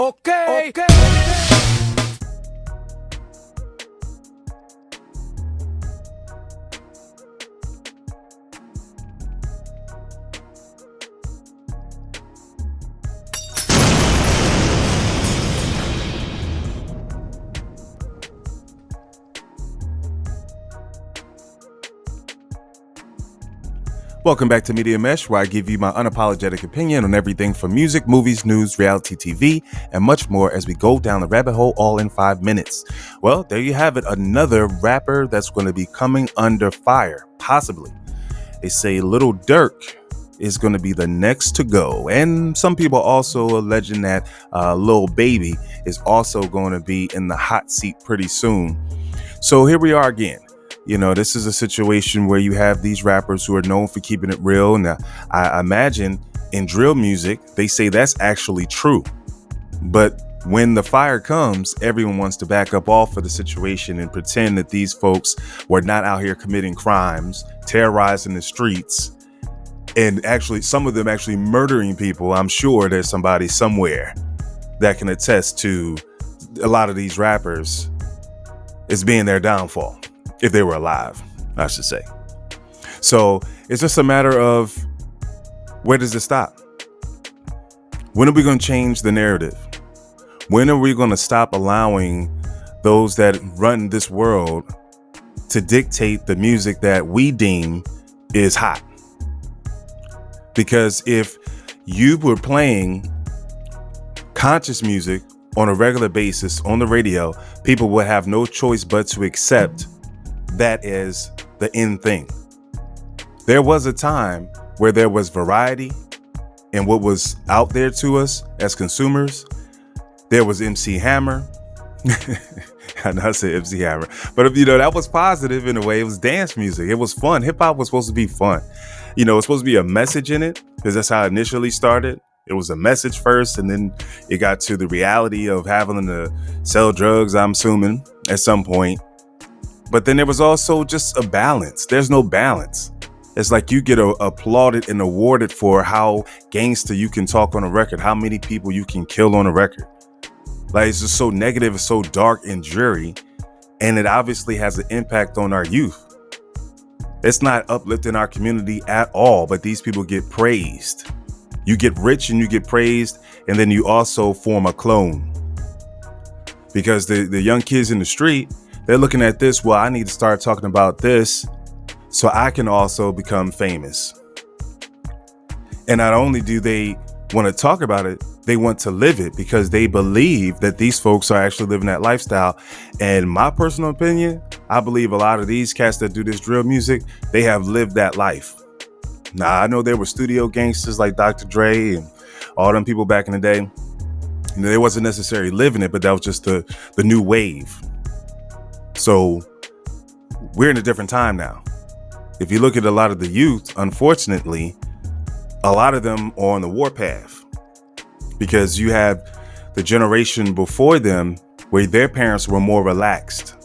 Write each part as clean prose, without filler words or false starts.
Okay. Welcome back to Media Mesh, where I give you my unapologetic opinion on everything from music, movies, news, reality TV, and much more as we go down the rabbit hole all in 5 minutes. Well, there you have it, another rapper that's going to be coming under fire, possibly. They say Lil Durk is going to be the next to go, and some people also alleging that Lil Baby is also going to be in the hot seat pretty soon. So here we are again. You know, this is a situation where you have these rappers who are known for keeping it real. Now, I imagine in drill music, they say that's actually true. But when the fire comes, everyone wants to back up off of the situation and pretend that these folks were not out here committing crimes, terrorizing the streets, and actually some of them actually murdering people. I'm sure there's somebody somewhere that can attest to a lot of these rappers as being their downfall. If they were alive, I should say. So it's just a matter of, where does it stop? When are we going to change the narrative? When are we going to stop allowing those that run this world to dictate the music that we deem is hot? Because if you were playing conscious music on a regular basis on the radio, people would have no choice but to accept that is the end thing. There was a time where there was variety in what was out there to us as consumers. There was MC Hammer. I know I said MC Hammer, but that was positive in a way. It was dance music. It was fun. Hip hop was supposed to be fun. It was supposed to be a message in it, because that's how it initially started. It was a message first, and then it got to the reality of having to sell drugs, I'm assuming, at some point. But then there was also just a balance. There's no balance. It's like you get applauded and awarded for how gangster you can talk on a record, how many people you can kill on a record. Like, it's just so negative, it's so dark and dreary, and it obviously has an impact on our youth. It's not uplifting our community at all, but these people get praised. You get rich and you get praised, and then you also form a clone. Because the young kids in the street, they're looking at this, well, I need to start talking about this so I can also become famous. And not only do they want to talk about it, they want to live it, because they believe that these folks are actually living that lifestyle. And my personal opinion, I believe a lot of these cats that do this drill music, they have lived that life. Now, I know there were studio gangsters like Dr. Dre and all them people back in the day. They wasn't necessarily living it, but that was just the new wave. So we're in a different time now. If you look at a lot of the youth, unfortunately, a lot of them are on the warpath, because you have the generation before them where their parents were more relaxed,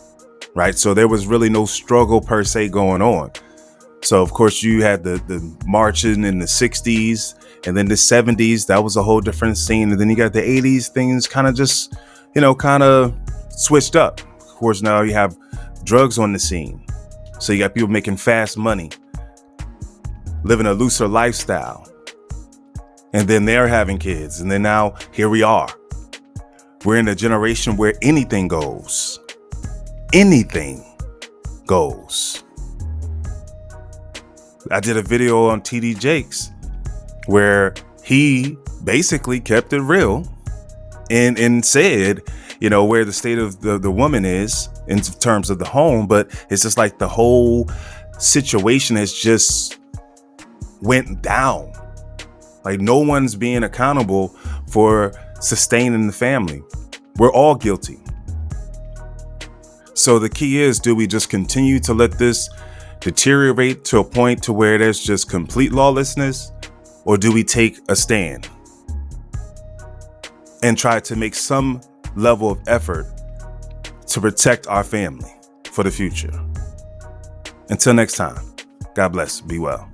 right? So there was really no struggle per se going on. So, of course, you had the marching in the 60s, and then the 70s, that was a whole different scene. And then you got the 80s, things kind of just, kind of switched up. Of course, now you have drugs on the scene. So you got people making fast money, living a looser lifestyle. And then they're having kids. And then now here we are. We're in a generation where anything goes. Anything goes. I did a video on TD Jakes where he basically kept it real and said, where the state of the woman is in terms of the home. But it's just like the whole situation has just went down. Like, no one's being accountable for sustaining the family. We're all guilty. So the key is, do we just continue to let this deteriorate to a point to where there's just complete lawlessness, or do we take a stand and try to make some level of effort to protect our family for the future? Until next time, God bless. Be well.